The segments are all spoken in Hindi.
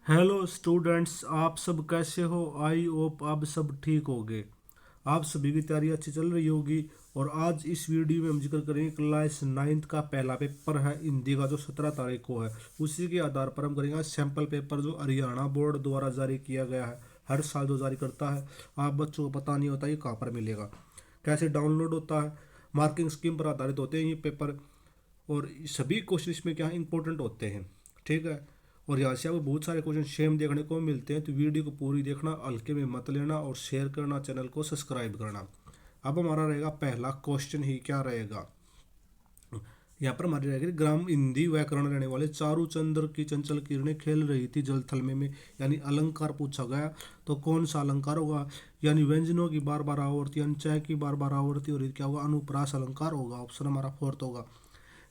हेलो स्टूडेंट्स, आप सब कैसे हो। आई होप आप सब ठीक होगे। आप सभी की तैयारी अच्छी चल रही होगी। और आज इस वीडियो में हम जिक्र करेंगे क्लास 9th का पहला पेपर है हिंदी का, जो 17 तारीख को है। उसी के आधार पर हम करेंगे सैम्पल पेपर, जो हरियाणा बोर्ड द्वारा जारी किया गया है। हर साल जो जारी करता है। आप बच्चों को पता नहीं होता ये कहाँ पर मिलेगा, कैसे डाउनलोड होता है। मार्किंग स्कीम पर आधारित होते हैं ये पेपर। और सभी क्वेश्चन इसमें क्या इंपॉर्टेंट होते हैं, ठीक है। और यहाँ से आपको बहुत सारे क्वेश्चन सेम देखने को मिलते हैं, तो वीडियो को पूरी देखना, हल्के में मत लेना और शेयर करना, चैनल को सब्सक्राइब करना। अब हमारा रहेगा पहला क्वेश्चन ही क्या रहेगा। यहाँ पर हमारी रहेगी ग्राम हिंदी व्याकरण रहने वाले चारू चंद्र की चंचल किरणें खेल रही थी जल थल में यानी अलंकार पूछा गया। तो कौन सा अलंकार होगा। यानी व्यंजनों की बार बार आवर्ती, अंचय की बार बार आवर्ती, और क्या होगा, अनुप्रास अलंकार होगा। ऑप्शन हमारा फोर्थ होगा।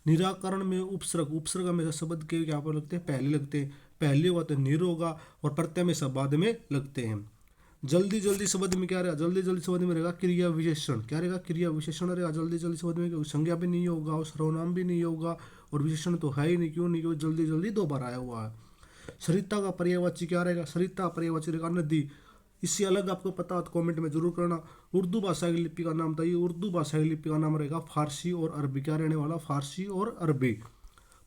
निराकरण में उपसर्ग, उपसर्ग हमेशा शब्द के यहाँ पर लगते हैं, पहले लगते हैं। पहले होगा तो निर होगा, और प्रत्यय में सब बाद में लगते हैं। जल्दी जल्दी शब्द में क्या रहेगा, जल्दी जल्दी शब्द में रहेगा क्रिया विशेषण। क्या रहेगा, क्रिया विशेषण रहेगा जल्दी जल्दी शब्द में। संज्ञा भी नहीं होगा और सर्वनाम भी नहीं होगा, और विशेषण तो है ही नहीं। क्यों नहीं, क्योंकि जल्दी जल्दी दो बार आया हुआ है। सरिता का पर्यायवाची क्या रहेगा, सरिता पर्यायवाची रहेगा नदी। इससे अलग आपको पता हो तो कमेंट में जरूर करना। उर्दू भाषा की लिपि का नाम बताइए। उर्दू भाषा की लिपि का नाम रहेगा फारसी और अरबी। क्या रहने वाला, फारसी और अरबी।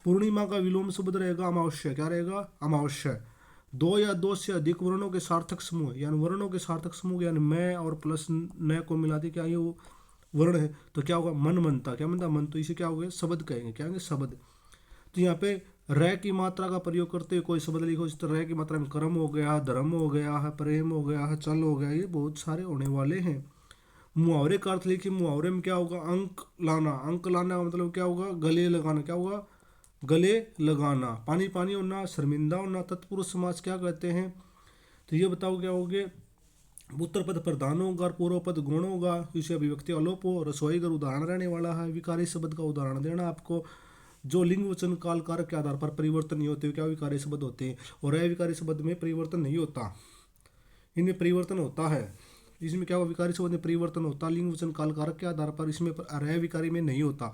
पूर्णिमा का विलोम शब्द रहेगा अमावस्या। क्या रहेगा, अमावस्या। दो या दो से अधिक वर्णों के सार्थक समूह, यानी वर्णों के सार्थक समूह, यानी मैं और प्लस न को मिला दी क्या ये वो वर्ण है, तो क्या होगा, मन मनता। क्या मनता, मन, तो इसे क्या हो गया, शब्द कहेंगे। क्या कहेंगे, शब्द। तो यहाँ पे रह की मात्रा का प्रयोग करते हुए कोई शब्द लिखो। इस तरह रह की मात्रा में कर्म हो गया, धर्म हो गया है, प्रेम हो गया है, चल हो गया, ये बहुत सारे होने वाले हैं। मुहावरे का अर्थ लिखिए। मुहावरे में क्या होगा, अंक लाना। अंक लाना का मतलब क्या होगा, गले लगाना। क्या होगा, गले लगाना। पानी पानी होना, शर्मिंदा होना। तत्पुरुष समास क्या कहते हैं, तो ये बताओ क्या होगे। उत्तर पद प्रधान होगा, पूर्व पद गुण होगा, इसे अभिव्यक्ति अलोप हो। रसोई घर उदाहरण रहने वाला है। विकारी शब्द का उदाहरण देना आपको। जो लिंग वचन काल कारक के आधार पर परिवर्तन नहीं होते, क्या विकारी शब्द होते हैं। और अविकारी शब्द में परिवर्तन नहीं होता, इनमें परिवर्तन होता है। इसमें क्या होगा, विकारी शब्द में परिवर्तन होता, लिंग वचन काल कारक के आधार पर। इसमें अविकारी में नहीं होता।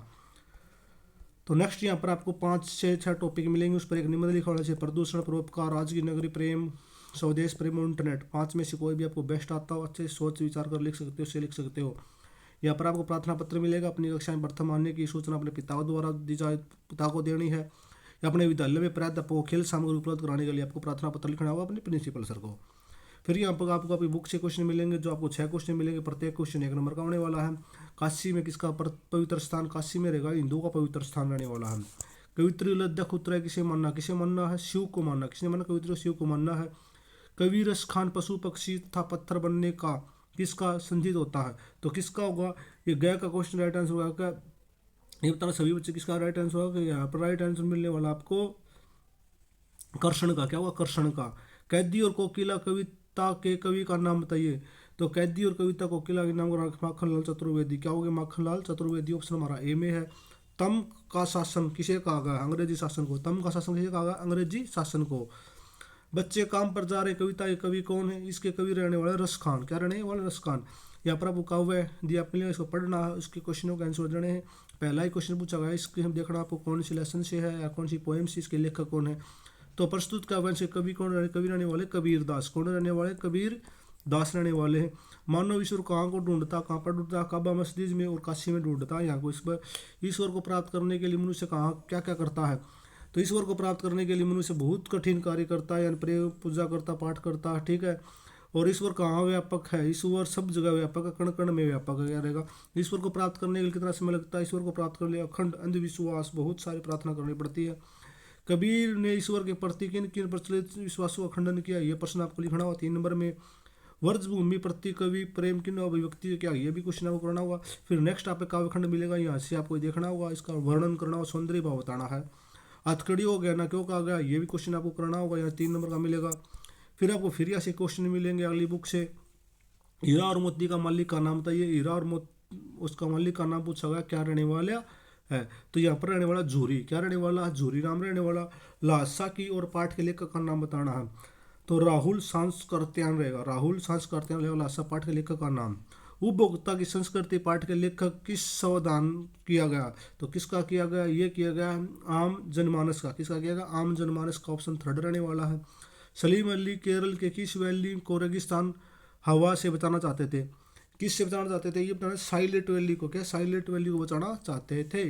तो नेक्स्ट यहाँ पर आपको 5 से 6 टॉपिक मिलेंगे। उस पर एक निबंध लिखा होना चाहिए। प्रदूषण, परोपकार, आज की नगरी, प्रेम, स्वदेश प्रेम और इंटरनेट। 5 में से कोई भी आपको बेस्ट आता हो, अच्छे सोच विचार कर लिख सकते हो, उससे लिख सकते हो। यहाँ पर आपको प्रार्थना पत्र मिलेगा। अपनी कक्षा में प्रथम आने की सूचना अपने पिता द्वारा दी जाए, पिता को देनी है। या अपने विद्यालय में प्राध्यापक को खेल सामग्री उपलब्ध कराने के लिए आपको प्रार्थना पत्र लिखना होगा अपने प्रिंसिपल सर को। फिर यहाँ पर आपको अपनी बुक से क्वेश्चन मिलेंगे, जो आपको 6 क्वेश्चन मिलेंगे। प्रत्येक क्वेश्चन 1 नंबर का होने वाला है। काशी में किसका पवित्र स्थान, काशी में रहेगा हिंदुओं का पवित्र स्थान रहने वाला है। कवित्री लद्दाख उत्तराय किसे मानना, किसे मानना है, शिव को मानना। किसने मानना, कवित्री शिव को मानना है। कबीरस खान पशु पक्षी तथा पत्थर बनने का किसका संचित होता है, तो किसका होगा, ये गया का क्वेश्चन राइट आंसर होगा। क्या ये बताना सभी बच्चे किसका राइट आंसर होगा। यहाँ पर राइट आंसर मिलने वाला आपको कर्षण का। क्या होगा, कर्षण का। कैदी और कोकिला कविता के कवि का नाम बताइए। तो कैदी और कविता कोकिला के नाम माखनलाल चतुर्वेदी। क्या हो गया, माखनलाल चतुर्वेदी। ऑप्शन हमारा ए में है। तम का शासन किसे कहा गया, अंग्रेजी शासन को। तम का शासन किसे कहा गया, अंग्रेजी शासन को। बच्चे काम पर जा रहे कविता के कवि कौन है, इसके कवि रहने वाले रस खान। क्या रहने वाले, रस खान। यहाँ पर आपको काव्य दिया आपके इसको पढ़ना है, उसके क्वेश्चनों के आंसर देने हैं। पहला ही क्वेश्चन पूछा गया, इसके हम देखना आपको कौन सी लेसन से है या कौन सी पोएम से, इसके लेखक कौन है। तो प्रस्तुत काव्य से कवि कौन रहने, कवि रहने वाले कबीर दास। कौन रहने वाले, कबीर दास रहने वाले हैं। मानव ईश्वर कहाँ को ढूंढता, कहाँ पर ढूंढता, काबा मस्जिद में और काशी में ढूंढता। यहाँ को इस पर ईश्वर को प्राप्त करने के लिए मनुष्य कहाँ क्या क्या करता है। तो ईश्वर को प्राप्त करने के लिए मनुष्य बहुत कठिन कार्य करता है, यानी प्रेम पूजा करता, पाठ करता है, ठीक है। और ईश्वर कहाँ व्यापक है, ईश्वर सब जगह व्यापक है, कण कण में व्यापक है। क्या रहेगा, ईश्वर को प्राप्त करने के लिए कितना समय लगता है, ईश्वर को प्राप्त करने अखंड अंधविश्वास, बहुत सारी प्रार्थना करनी पड़ती है। कबीर ने ईश्वर के प्रति किन किन प्रचलित विश्वासों का खंडन किया, ये प्रश्न आपको लिखना होगा 3 नंबर में। वर्ज भूमि प्रति कवि प्रेम किन अभिव्यक्ति क्या, ये भी क्वेश्चन आपको करना होगा। फिर नेक्स्ट आपको काव्यखंड मिलेगा, यहाँ से आपको देखना होगा, इसका वर्णन करना होगा, सौंदर्य भाव बताना है। हथकड़ी हो गया ना, क्यों कहा गया, ये भी क्वेश्चन आपको करना होगा, यहाँ 3 नंबर का मिलेगा। फिर आपको फिर यहाँ से क्वेश्चन मिलेंगे अगली बुक से। हीरा और मोती का मालिक का नाम बताइए। हीरा और उसका मालिक का नाम पूछा गया, क्या रहने वाला है। तो यहाँ पर रहने वाला झूरी। क्या रहने वाला, झूरी नाम रहने वाला। लासा की और पाठ के लेखक का नाम बताना है। तो राहुल सांस्कृत्यान रहेगा, राहुल सांस्कृत्यान रहेगा लासा पाठ के लेखक का नाम। उपभोक्ता की संस्कृति पाठ के लेखक किस संविधान किया गया, तो किसका किया गया, ये किया गया आम जनमानस का। किसका किया गया, आम जनमानस का। ऑप्शन 3 रहने वाला है। सलीम अली केरल के किस वैली को रेगिस्तान हवा से बचाना चाहते थे? किस से बचाना चाहते थे? ये बताना, साइलेंट वैली को, क्या साइलेंट वैली को बचाना चाहते थे।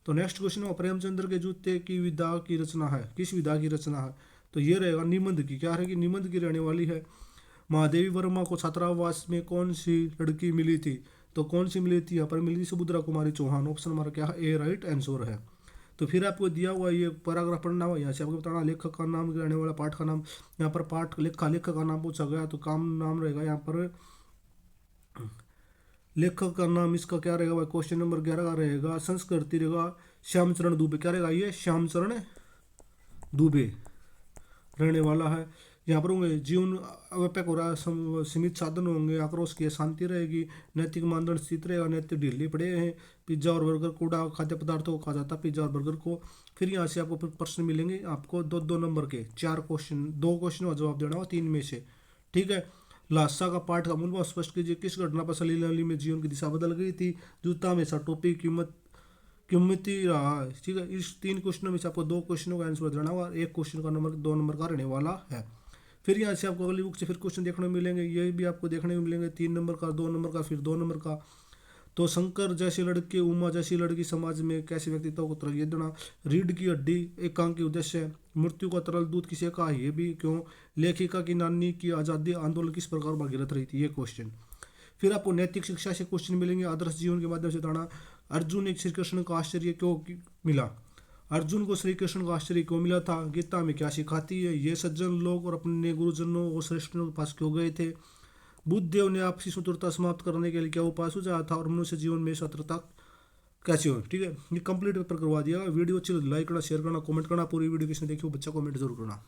तो नेक्स्ट क्वेश्चन है, प्रेमचंद्र के जूते की विधा की रचना है, किस विधा की रचना है? तो ये रहेगा निबंध की, क्या रहेगी? निबंध की रहने वाली है। महादेवी वर्मा को छात्रावास में कौन सी लड़की मिली थी? तो कौन सी मिली थी? यहाँ पर मिली थी सुभद्रा कुमारी चौहान। ऑप्शन हमारा क्या है? ए राइट आंसर है। तो फिर आपको दिया हुआ ये पैराग्राफ पढ़ना हुआ, यहाँ से आपको बताना लेखक का नाम, रहने वाला पाठ का नाम। यहाँ पर पाठ लेखक का नाम पूछा गया, तो काम नाम रहेगा यहाँ पर लेखक का नाम, इसका क्या रहेगा भाई? क्वेश्चन नंबर 11 का रहेगा संस्कृति रहेगा श्यामचरण दुबे। क्या रहेगा? ये श्यामचरण दुबे रहने वाला है। यहाँ पर होंगे जीवन व्यापक हो रहा है, सीमित साधन होंगे, आक्रोश की शांति रहेगी, नैतिक मानदंड स्थित रहेगा, नैतिक ढीले पड़े हैं, पिज्जा और बर्गर कूड़ा खाद्य पदार्थों को कहा जाता है, पिज्जा और बर्गर को। फिर यहाँ से आपको प्रश्न मिलेंगे, आपको दो दो नंबर के 4 क्वेश्चन, 2 क्वेश्चन का जवाब देना होगा 3 में से, ठीक है। लासा का पाठ का मूल भाव स्पष्ट कीजिए। किस घटना पर सलीम अली में जीवन की दिशा बदल गई थी? जूता हमेशा टोपी कीमती रहा है, ठीक है। इस 3 क्वेश्चनों में से आपको 2 क्वेश्चनों का आंसर देना होगा, 1 क्वेश्चन का नंबर 2 नंबर का रहने वाला है। फिर यहाँ से आपको अगली बुक से फिर क्वेश्चन देखने को मिलेंगे, ये भी आपको देखने को मिलेंगे 3 नंबर का, 2 नंबर का, फिर 2 नंबर का। तो शंकर जैसे लड़के, उमा जैसी लड़की समाज में कैसे व्यक्तित्व को तरह देना, रीढ़ की हड्डी एकांक की उद्देश्य है, मृत्यु का तरल दूध किसे कहा, ये भी क्यों, लेखिका की नानी की आज़ादी आंदोलन किस प्रकार भागीरथ रही थी, ये क्वेश्चन। फिर आपको नैतिक शिक्षा से क्वेश्चन मिलेंगे, आदर्श जीवन के माध्यम से बताना, अर्जुन एक श्री कृष्ण का आश्चर्य क्यों मिला, अर्जुन को श्री कृष्ण का आश्चर्य क्यों मिला था, गीता में क्या सिखाती है, ये सज्जन लोग और अपने गुरुजनों और श्रेष्ठों के पास क्यों गए थे, बुद्धदेव ने आपसी शत्रुता समाप्त करने के लिए क्या उपाय सुझाया था, और मनुष्य जीवन में शत्रुता कैसे हो, ठीक है। ये कंप्लीट पेपर करवा दिया। वीडियो अच्छी लाइक करना, शेयर करना, कमेंट करना, पूरी वीडियो किसने देखी हो बच्चा कमेंट जरूर करना।